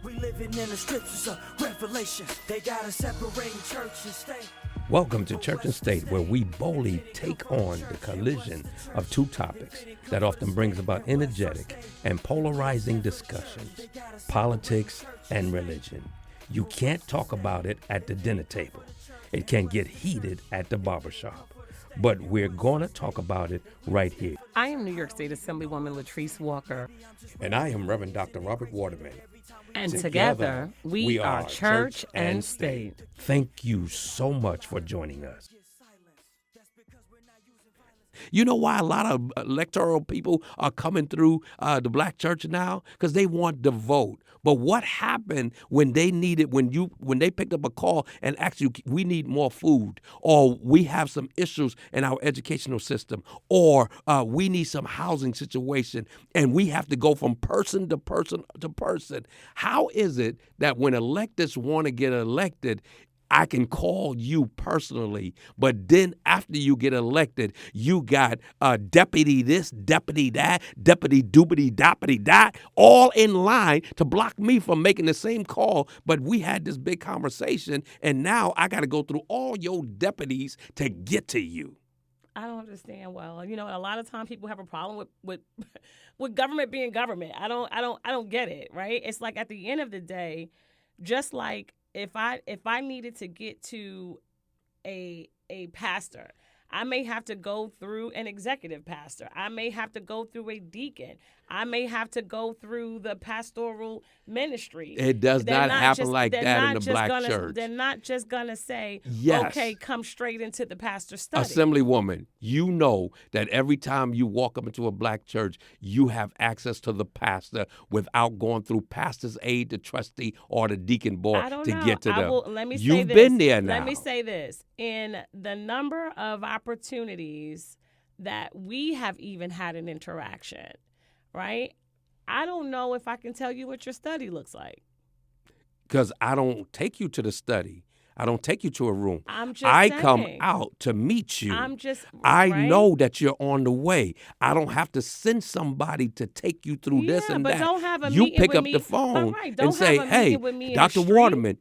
We living in the scriptures of Revelation. They got to separate church and state. Welcome to Church and State, where we boldly take on the collision of two topics that often brings about energetic and polarizing discussions: politics and religion. You can't talk about it at the dinner table. It can get heated at the barbershop. But we're going to talk about it right here. I am New York State Assemblywoman Latrice Walker. And I am Reverend Dr. Robert Waterman. And together we are Church and State. Thank you so much for joining us. You know why a lot of electoral people are coming through the black church now? Because they want to vote. But what happened when they needed, when they picked up a call and asked you, we need more food, or we have some issues in our educational system, or we need some housing situation, and we have to go from person to person to person? How is it that when electeds want to get elected, I can call you personally, but then after you get elected, you got deputy this, deputy that, deputy doopity doppity that, all in line to block me from making the same call. But we had this big conversation, and now I got to go through all your deputies to get to you. I don't understand. Well, you know, a lot of times people have a problem with government being government. I don't get it, right? It's like at the end of the day, just like if I needed to get to a pastor, I may have to go through an executive pastor. I may have to go through a deacon. I may have to go through the pastoral ministry. It does not happen like that in the black church. They're not just going to say, yes, okay, come straight into the pastor's study. Assemblywoman, you know that every time you walk up into a black church, you have access to the pastor without going through pastor's aide, the trustee, or the deacon board to get to them. You've been there now. Let me say this. In the number of opportunities that we have even had an interaction, right? I don't know if I can tell you what your study looks like. Because I don't take you to the study. I don't take you to a room. I come out to meet you. I know that you're on the way. I don't have to send somebody to take you through this and but that. Don't have a you meeting pick with up me. the phone and say, hey, Dr. Waterman,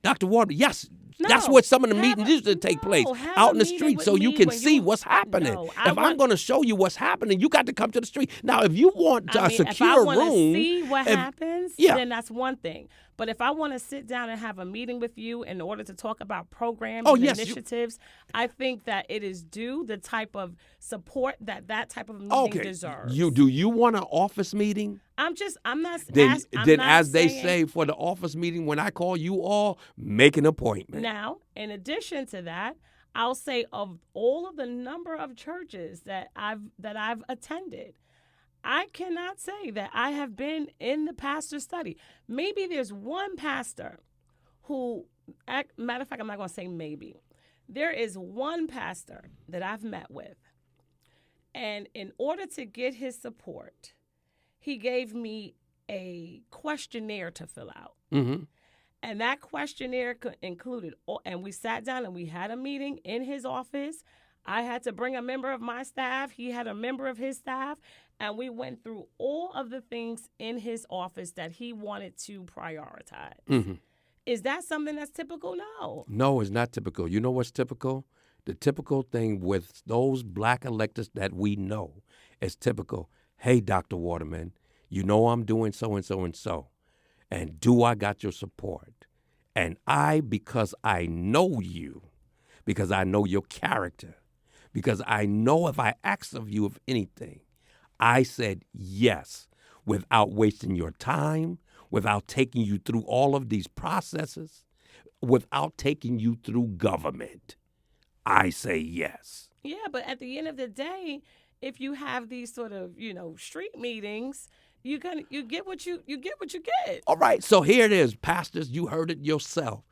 yes. No, that's what some of the meetings used to take place out in the street, so you can see what's happening. If I'm going to show you what's happening, you got to come to the street. Now, if you want a secure room, if I want to see what happens, then that's one thing. But if I want to sit down and have a meeting with you in order to talk about programs and initiatives, I think that it is due the type of support that type of meeting deserves. Do you want an office meeting? I'm not. They say for the office meeting, when I call you all, make an appointment. Now, in addition to that, I'll say of all of the number of churches that I've attended, I cannot say that I have been in the pastor's study. Maybe there's one pastor who, matter of fact, I'm not going to say maybe. There is one pastor that I've met with, and in order to get his support, he gave me a questionnaire to fill out. Mm-hmm. And that questionnaire included, and we sat down and we had a meeting in his office. I had to bring a member of my staff. He had a member of his staff. And we went through all of the things in his office that he wanted to prioritize. Mm-hmm. Is that something that's typical? No. No, it's not typical. You know what's typical? The typical thing with those black electors that we know is typical. Hey, Dr. Waterman, you know I'm doing so and so and so. And do I got your support? And because I know you, because I know your character, because I know if I ask of you of anything, I said yes, without wasting your time, without taking you through all of these processes, without taking you through government. I say yes. Yeah, but at the end of the day, if you have these sort of, street meetings, you get what you get. All right, so here it is, pastors. You heard it yourself.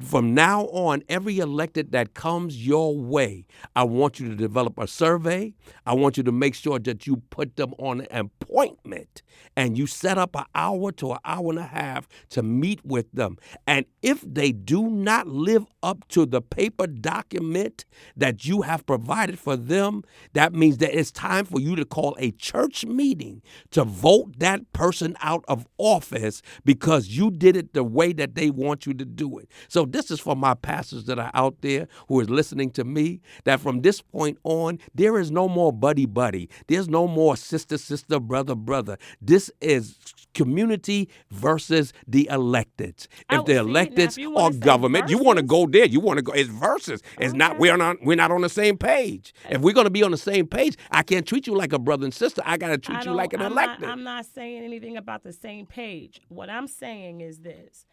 From now on, every elected that comes your way, I want you to develop a survey. I want you to make sure that you put them on an appointment and you set up an hour to an hour and a half to meet with them. And if they do not live up to the paper document that you have provided for them, that means that it's time for you to call a church meeting to vote that person out of office because you did it the way that they want you to do it. So this is for my pastors that are out there who is listening to me, that from this point on, there is no more buddy-buddy. There's no more sister-sister, brother-brother. This is community versus the electeds. If the electeds are government, you want to go there. You want to go. It's versus. It's not. We're not on the same page. If we're going to be on the same page, I can't treat you like a brother and sister. I got to treat you like an elected. I'm not saying anything about the same page. What I'm saying is this: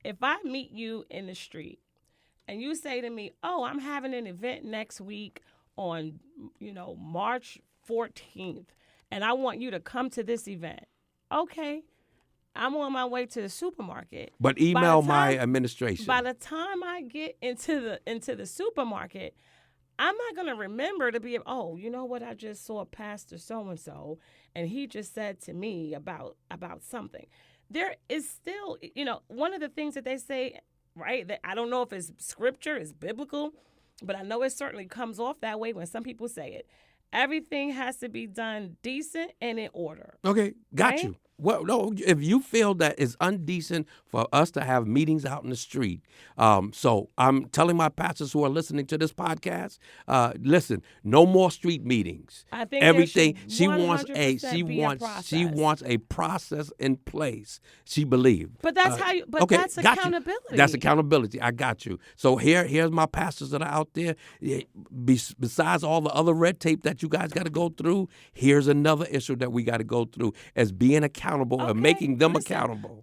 if I meet you in the street and you say to me, "Oh, I'm having an event next week on, March 14th, and I want you to come to this event," okay. I'm on my way to the supermarket. But email my administration. By the time I get into the supermarket, I'm not going to remember to be, oh, you know what? I just saw Pastor so-and-so, and he just said to me about something. There is still, one of the things that they say, right, that I don't know if it's scripture, it's biblical, but I know it certainly comes off that way when some people say it. Everything has to be done decent and in order. Okay, got right? you. Well, no, if you feel that it's indecent for us to have meetings out in the street, so I'm telling my pastors who are listening to this podcast, listen, no more street meetings. I think everything she wants a process in place. She believes. But that's that's accountability. That's accountability. I got you. So here's my pastors that are out there. Besides all the other red tape that you guys got to go through, here's another issue that we got to go through as being accountable and making them accountable.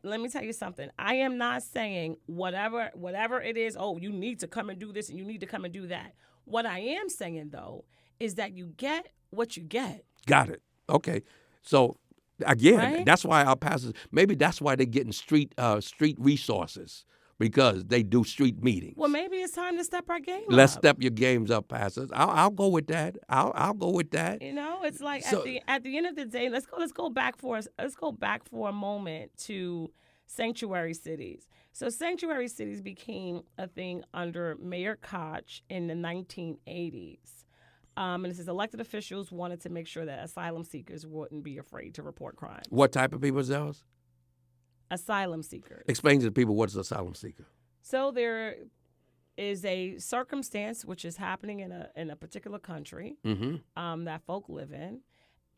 Let me tell you something. I am not saying whatever it is, oh, you need to come and do this and you need to come and do that. What I am saying, though, is that you get what you get. Got it. Okay. So, again, right? That's why our pastors, maybe that's why they're getting street resources. Because they do street meetings. Well, maybe it's time to step our game up. Let's step your games up, pastors. I'll go with that. I'll go with that. It's like at the end of the day, let's go back for a moment to sanctuary cities. So sanctuary cities became a thing under Mayor Koch in the 1980s. And it says elected officials wanted to make sure that asylum seekers wouldn't be afraid to report crimes. What type of people is those? Asylum seekers. Explain to the people what is an asylum seeker. So there is a circumstance which is happening in a particular country that folk live in,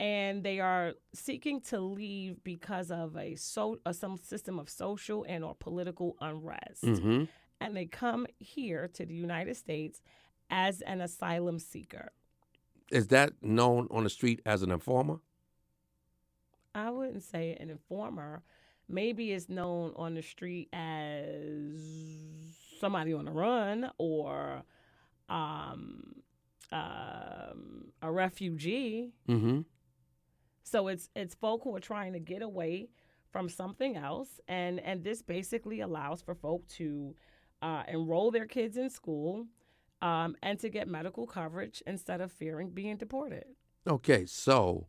and they are seeking to leave because of some system of social and or political unrest. And they come here to the United States as an asylum seeker. Is that known on the street as an informer? I wouldn't say an informer. Maybe it's known on the street as somebody on the run or a refugee. So it's folk who are trying to get away from something else, and this basically allows for folk to enroll their kids in school and to get medical coverage instead of fearing being deported. Okay, so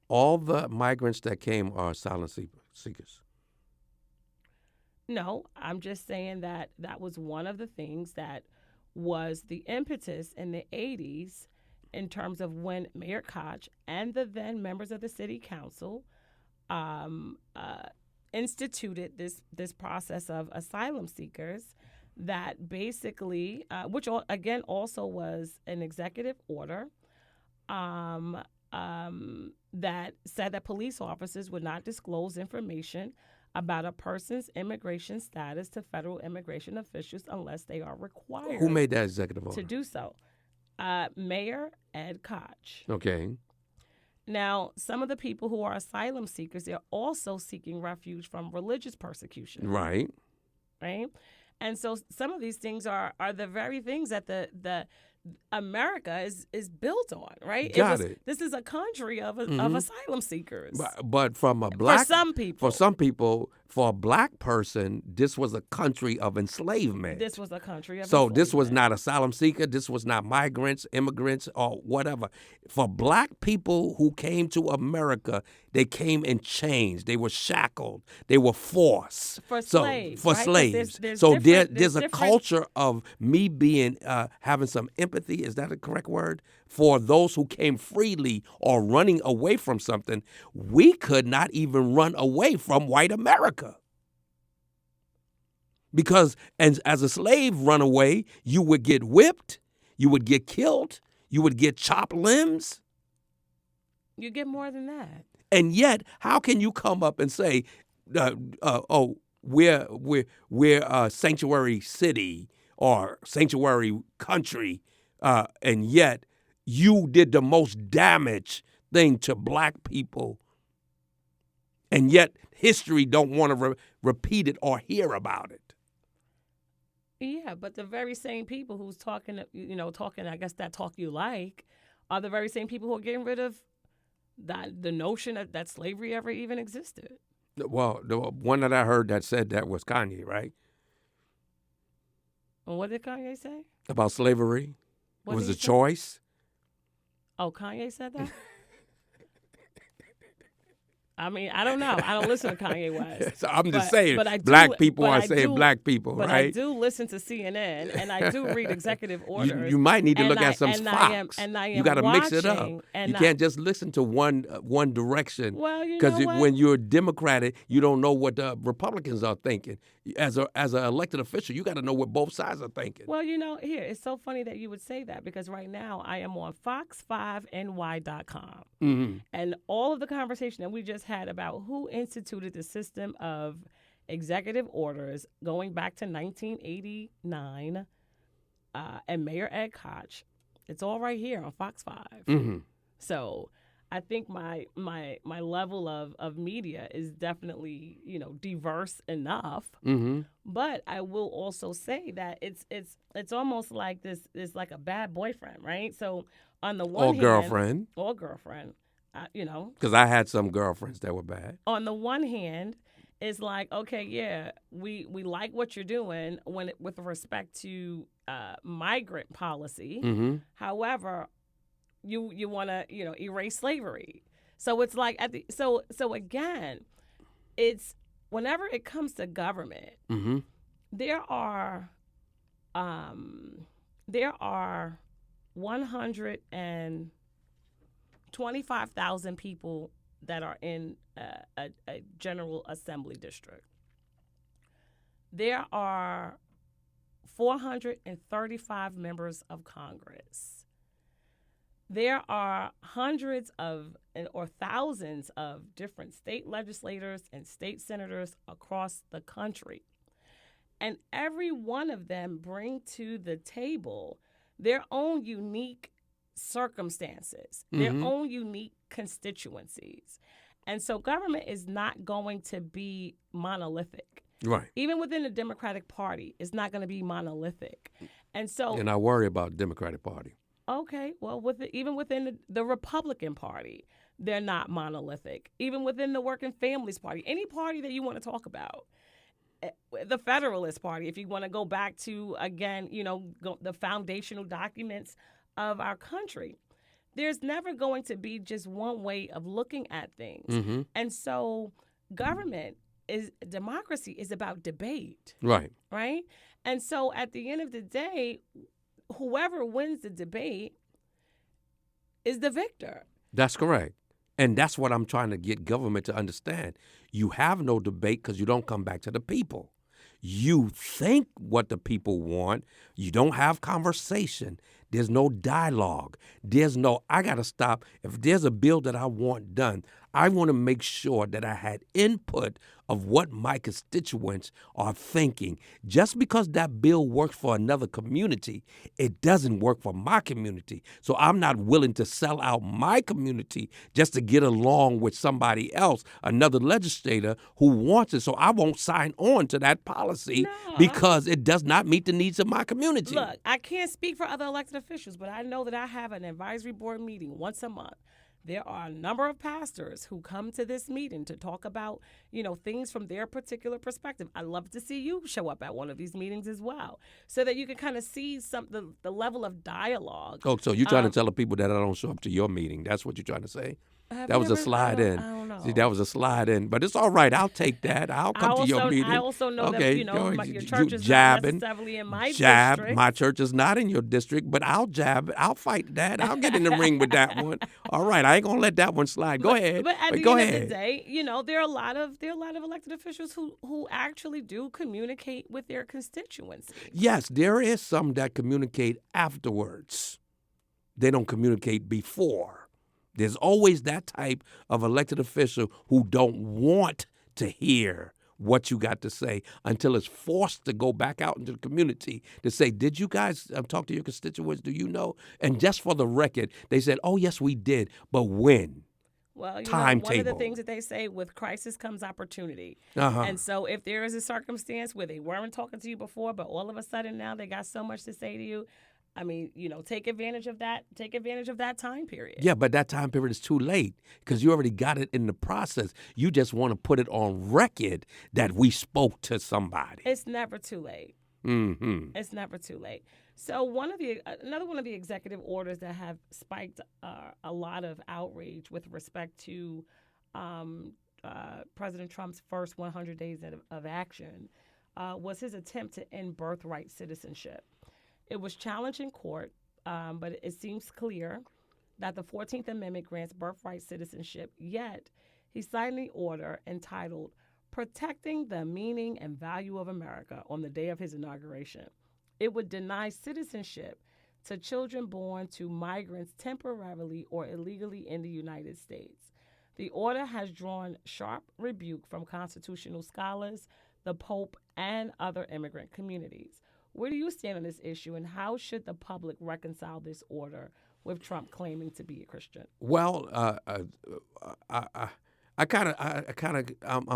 all the migrants that came are asylum seekers. No, I'm just saying that was one of the things that was the impetus in the 80s in terms of when Mayor Koch and the then members of the city council instituted this process of asylum seekers that basically, which again also was an executive order that said that police officers would not disclose information about a person's immigration status to federal immigration officials unless they are required. Who made that executive order? To do so? Mayor Ed Koch. Okay. Now, some of the people who are asylum seekers, they're also seeking refuge from religious persecution. Right. Right? And so some of these things are the very things that the America is built on, right? Got it. This is a country of asylum seekers. But from a black... For some people, for a black person, this was a country of enslavement. This was a country of enslavement. So this was not asylum seeker. This was not migrants, immigrants, or whatever. For black people who came to America, they came in chains. They were shackled. They were forced. For slaves. For right? slaves. There's a culture of me being having some empathy. Is that a correct word? for those who came freely or running away from something, we could not even run away from white America. Because as a slave runaway, you would get whipped, you would get killed, you would get chopped limbs. You get more than that. And yet, how can you come up and say, we're a sanctuary city or sanctuary country, and yet you did the most damage thing to black people, and yet history don't want to repeat it or hear about it. Yeah, but the very same people who's talking, I guess that talk you like, are the very same people who are getting rid of the notion that slavery ever even existed. Well, the one that I heard that said that was Kanye, right? And what did Kanye say? About slavery. What It was did a he say? choice. Oh, Kanye said that? I mean, I don't know. I don't listen to Kanye West. So I'm just But- saying, but I do- black people but are I saying do- black people, But right? I do listen to CNN, and I do read executive orders. You might need to and look I- at some and Fox. I am You got to mix it up. watching, and You I- can't just listen to one direction. Well, you Because know what? when you're Democratic, you don't know what the Republicans are thinking. As an elected official, you got to know what both sides are thinking. Well, here, it's so funny that you would say that because right now I am on fox5ny.com. Mm-hmm. And all of the conversation that we just had about who instituted the system of executive orders going back to 1989 and Mayor Ed Koch, it's all right here on Fox 5. Mm-hmm. So I think my level of media is definitely, diverse enough. Mm-hmm. But I will also say that it's almost like this is like a bad boyfriend, right? So on the one Or hand, girlfriend. or girlfriend, Because I had some girlfriends that were bad. on the one hand, it's like, okay, yeah, we like what you're doing with respect to migrant policy. Mm-hmm. However, you want to erase slavery. So it's like so again, it's whenever it comes to government, Mm-hmm. there are 125,000 people that are in a General Assembly district. There are 435 members of Congress. There are hundreds or thousands of different state legislators and state senators across the country. And every one of them bring to the table their own unique circumstances, their own unique constituencies. And so government is not going to be monolithic. Right. Even within the Democratic Party, it's not going to be monolithic. And so, And I worry about the Democratic Party. okay, well, even within the Republican Party, they're not monolithic. Even within the Working Families Party, any party that you want to talk about, the Federalist Party, if you want to go back to, again, the foundational documents of our country, there's never going to be just one way of looking at things. Mm-hmm. And so democracy is about debate, Right. right? And so at the end of the day, whoever wins the debate is the victor. That's correct. And that's what I'm trying to get government to understand. You have no debate because you don't come back to the people. You think what the people want. You don't have conversation. There's no dialogue. I got to stop. If there's a bill that I want done, I want to make sure that I had input of what my constituents are thinking. Just because that bill works for another community, it doesn't work for my community. So I'm not willing to sell out my community just to get along with somebody else, another legislator who wants it. So I won't sign on to that policy because it does not meet the needs of my community. Look, I can't speak for other elected officials, but I know that I have an advisory board meeting once a month. There are a number of pastors who come to this meeting to talk about, things from their particular perspective. I'd love to see you show up at one of these meetings as well, so that you can kind of see the level of dialogue. Oh, so you're trying to tell the people that I don't show up to your meeting. That's what you're trying to say? That was a slide in. I don't know. See, that was a slide in. But it's all right. I'll take that. I'll come to your meeting. I also know that, Okay, your church is not necessarily in my district. My church is not in your district, but I'll jab. I'll fight that. I'll get in the ring with that one. All right, I ain't gonna let that one slide. Go ahead. But at the go end ahead. of the day, there are a lot of elected officials who actually do communicate with their constituency. Yes, there is some that communicate afterwards. They don't communicate before. There's always that type of elected official who don't want to hear what you got to say until it's forced to go back out into the community to say, did you guys talk to your constituents? Do you know? And just for the record, they said, oh, yes, we did. But when? Well, one of the things that they say, with crisis comes opportunity. And so if there is a circumstance where they weren't talking to you before, but all of a sudden now they got so much to say to you, I mean, take advantage of that. Take advantage of that time period. Yeah, but that time period is too late because you already got it in the process. You just want to put it on record that we spoke to somebody. It's never too late. Mm-hmm. It's never too late. So another one of the executive orders that have spiked a lot of outrage with respect to President Trump's first 100 days of action was his attempt to end birthright citizenship. It was challenged in court, but it seems clear that the 14th Amendment grants birthright citizenship, yet he signed the order entitled Protecting the Meaning and Value of America on the day of his inauguration. It would deny citizenship to children born to migrants temporarily or illegally in the United States. The order has drawn sharp rebuke from constitutional scholars, the Pope, and other immigrant communities. Where do you stand on this issue, and how should the public reconcile this order with Trump claiming to be a Christian? Well, I'm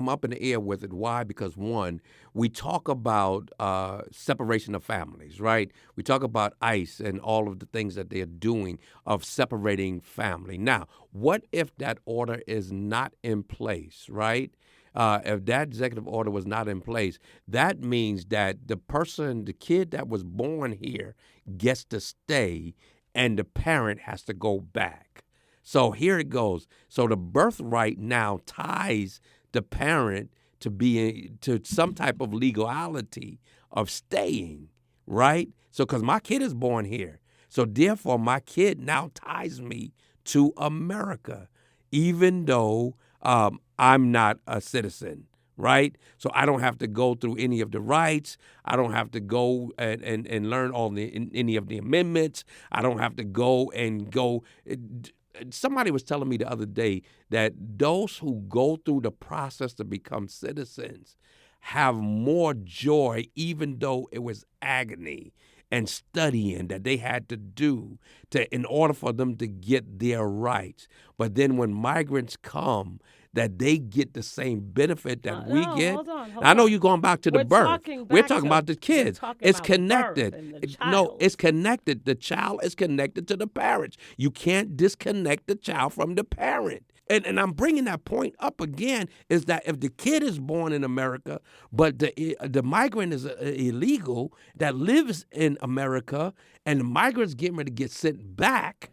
up in the air with it. Why? Because one, we talk about separation of families, right? We talk about ICE and all of the things that they're doing of separating family. Now, what if that order is not in place, right? If that executive order was not in place, that means that the kid that was born here gets to stay and the parent has to go back. So here it goes. So the birthright now ties the parent to some type of legality of staying, right? So because my kid is born here. So therefore, my kid now ties me to America, even though I'm not a citizen, right? So I don't have to go through any of the rights. I don't have to go and learn any of the amendments. I don't have to go. Somebody was telling me the other day that those who go through the process to become citizens have more joy, even though it was agony and studying that they had to do in order for them to get their rights. But then when migrants come, that they get the same benefit that we get. Hold on. I know you're going back to the birth. We're talking about the kids. It's about connected. No, it's connected. The child is connected to the parents. You can't disconnect the child from the parent. And I'm bringing that point up again, is that if the kid is born in America, but the migrant is illegal that lives in America, and the migrant's getting ready to get sent back,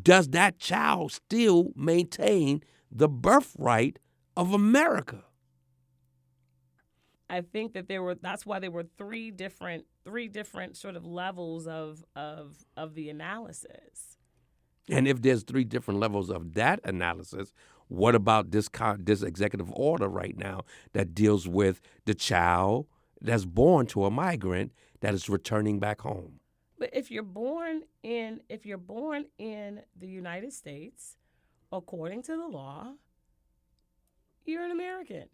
does that child still maintain the birthright of America? I think that that's why there were three different sort of levels of the analysis. And if there's three different levels of that analysis, what about this executive order right now that deals with the child that's born to a migrant that is returning back home? But if you're born in the United States, according to the law, you're an American.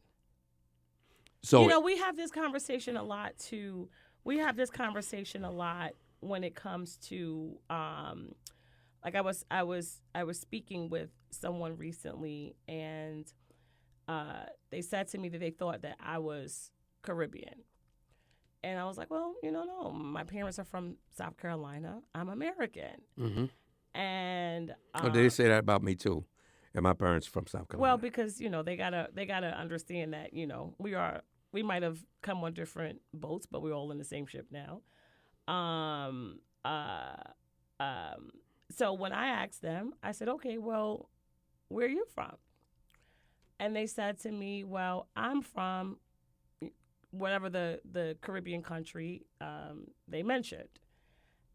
So we have this conversation a lot too. We have this conversation a lot when it comes to like I was speaking with someone recently, and they said to me that they thought that I was Caribbean. And I was like, well, no, my parents are from South Carolina. I'm American. Mm-hmm. And they say that about me too, and my parents from South Carolina. Well, because they gotta understand that we might have come on different boats, but we're all in the same ship now. So when I asked them, I said, okay, well, where are you from? And they said to me, well, I'm from whatever the Caribbean country they mentioned.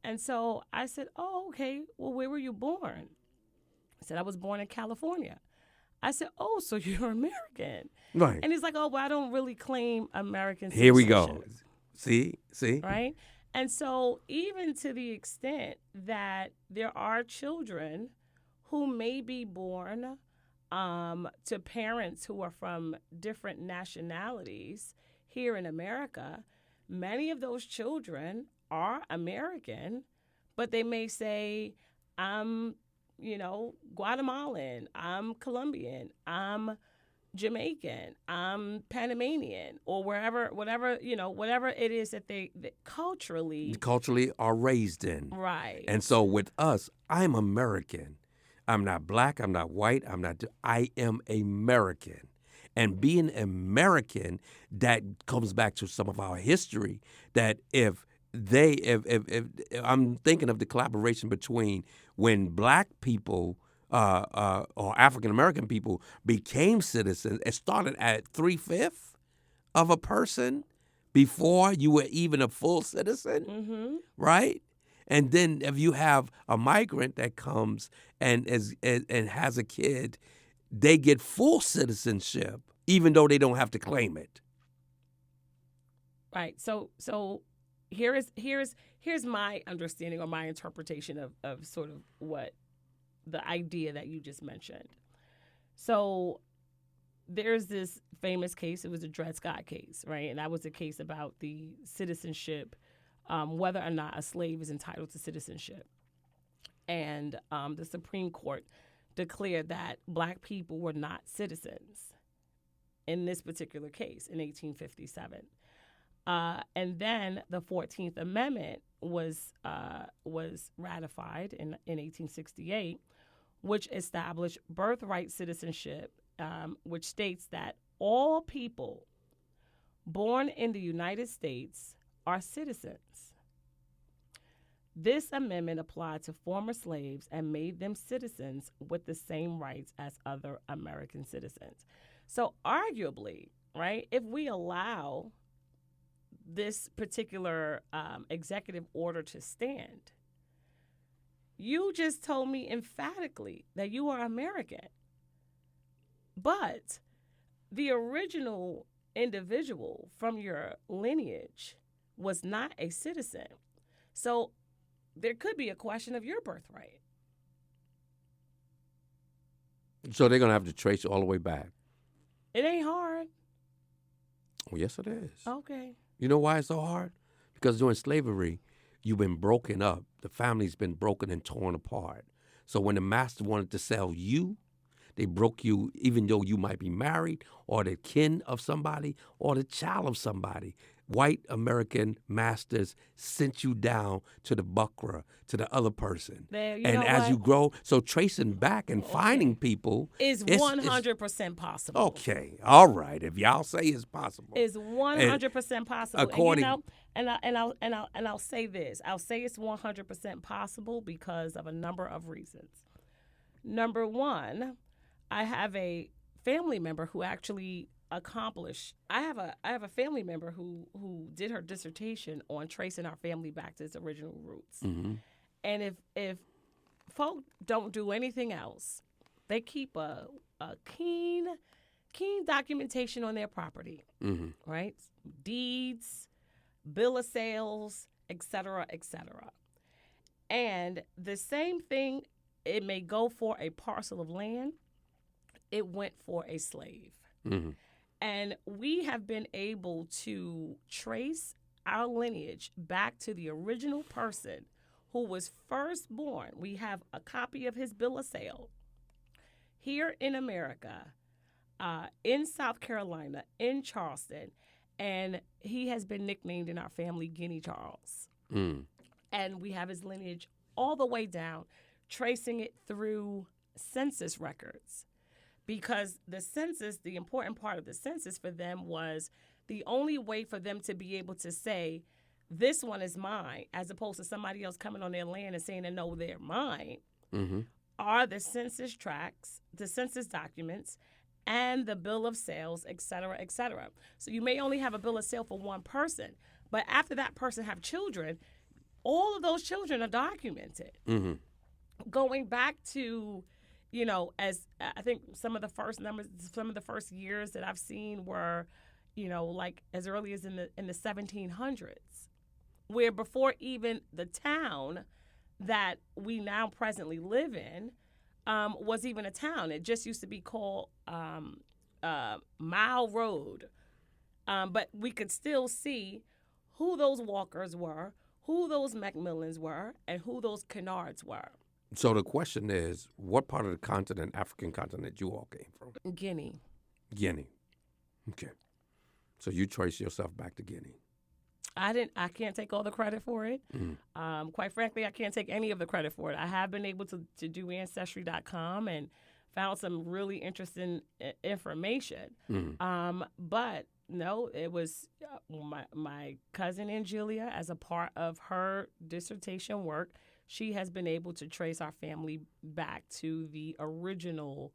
And so I said, oh, okay, well, where were you born? I said, I was born in California. I said, oh, so you're American. Right. And he's like, oh, well, I don't really claim American Here we citizenship. go. See? Right? And so even to the extent that there are children who may be born to parents who are from different nationalities here in America, many of those children are American, but they may say, I'm, Guatemalan, I'm Colombian, I'm Jamaican, I'm Panamanian, or whatever it is that they culturally Are raised in. right. And so with us, I'm American. I'm not black, I'm not white, I am American. And being American, that comes back to some of our history, that if I'm thinking of the collaboration between when black people or African American people became citizens, it started at 3/5 of a person before you were even a full citizen, right? And then if you have a migrant that comes and has a kid, they get full citizenship, even though they don't have to claim it. Right. So here's my understanding or my interpretation of sort of what the idea that you just mentioned. So there's this famous case. It was the Dred Scott case, right? And that was a case about the citizenship, whether or not a slave is entitled to citizenship. And the Supreme Court declared that black people were not citizens in this particular case in 1857. And then the 14th Amendment was ratified in 1868, which established birthright citizenship, which states that all people born in the United States are citizens. This amendment applied to former slaves and made them citizens with the same rights as other American citizens. So arguably, right, if we allow this particular executive order to stand, you just told me emphatically that you are American. But the original individual from your lineage was not a citizen. So there could be a question of your birthright. So they're going to have to trace it all the way back. It ain't hard. Well, yes, it is. Okay. You know why it's so hard? Because during slavery, you've been broken up. The family's been broken and torn apart. So when the master wanted to sell you, they broke you, even though you might be married or the kin of somebody or the child of somebody. White American masters sent you down to the buckra, to the other person. And as you grow, so tracing back and finding people is 100% possible. Okay, all right. If y'all say it's possible, is 100% possible. According, and I'll say this. I'll say it's 100% possible because of a number of reasons. Number one, I have a family member who actually accomplished. I have a family member who did her dissertation on tracing our family back to its original roots. Mm-hmm. And if folk don't do anything else, they keep a keen documentation on their property, right? Deeds, bill of sales, et cetera, et cetera. And the same thing, it may go for a parcel of land. It went for a slave. Mm-hmm. And we have been able to trace our lineage back to the original person who was first born. We have a copy of his bill of sale here in America, in South Carolina, in Charleston, and he has been nicknamed in our family Guinea Charles. Mm. And we have his lineage all the way down, tracing it through census records. Because the census, the important part of the census for them was the only way for them to be able to say, this one is mine, as opposed to somebody else coming on their land and saying, no, they're mine, are the census tracts, the census documents, and the bill of sales, et cetera, et cetera. So you may only have a bill of sale for one person, but after that person have children, all of those children are documented. Mm-hmm. Going back to, as I think some of the first years that I've seen were, like as early as in the 1700s, where before even the town that we now presently live in was even a town. It just used to be called Mile Road. But we could still see who those Walkers were, who those Macmillans were, and who those Kennards were. So the question is, what part of the continent, African continent, you all came from? Guinea. Guinea. Okay. So you trace yourself back to Guinea. I can't take all the credit for it. Mm-hmm. Quite frankly, I can't take any of the credit for it. I have been able to do Ancestry.com and found some really interesting information. Mm-hmm. But no, it was my cousin Angelia, as a part of her dissertation work, she has been able to trace our family back to the original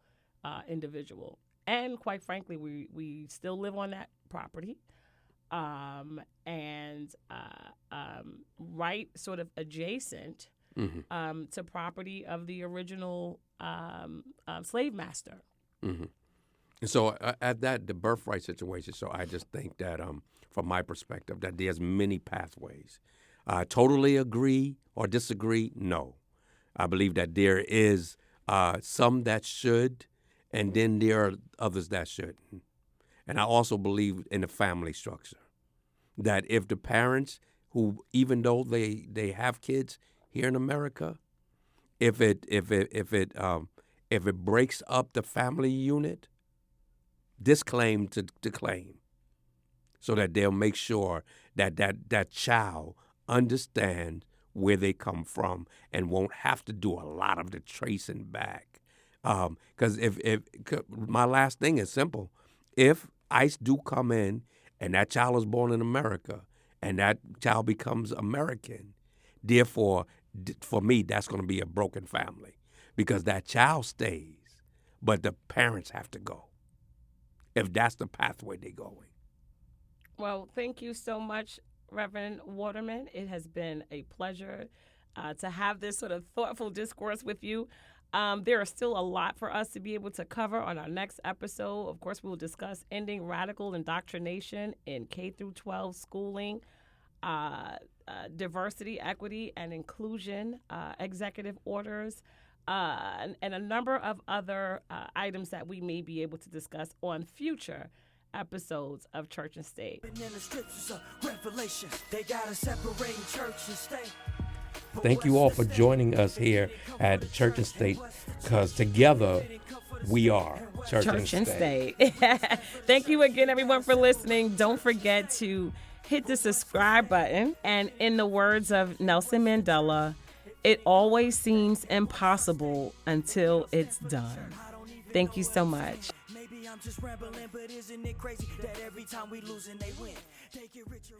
individual. And quite frankly, we still live on that property. Right sort of adjacent Mm-hmm. to property of the original slave master. Mm-hmm. And so at that, the birthright situation, so I just think that from my perspective, that there's many pathways. Totally agree or disagree? No. I believe that there is some that should, and then there are others that shouldn't. And I also believe in the family structure, that if the parents who, even though they have kids here in America, if it breaks up the family unit, disclaim to claim, so that they'll make sure that child understands where they come from and won't have to do a lot of the tracing back. Because my last thing is simple. If ICE do come in and that child is born in America and that child becomes American, therefore, for me, that's going to be a broken family, because that child stays, but the parents have to go, if that's the pathway they're going. Well, thank you so much, Reverend Waterman. It has been a pleasure to have this sort of thoughtful discourse with you. There is still a lot for us to be able to cover on our next episode. Of course, we will discuss ending radical indoctrination in K-12 schooling, diversity, equity, and inclusion, executive orders, and a number of other items that we may be able to discuss on future episodes of Church and State. In the scriptures of Revelation, they gotta separate church and state. Thank you all for joining us here at Church and State, because together we are Church and State. Thank you again, everyone, for listening. Don't forget to hit the subscribe button. And in the words of Nelson Mandela, it always seems impossible until it's done. Thank you so much. Maybe I'm just rambling, but isn't it crazy that every time we lose and they win, they get richer?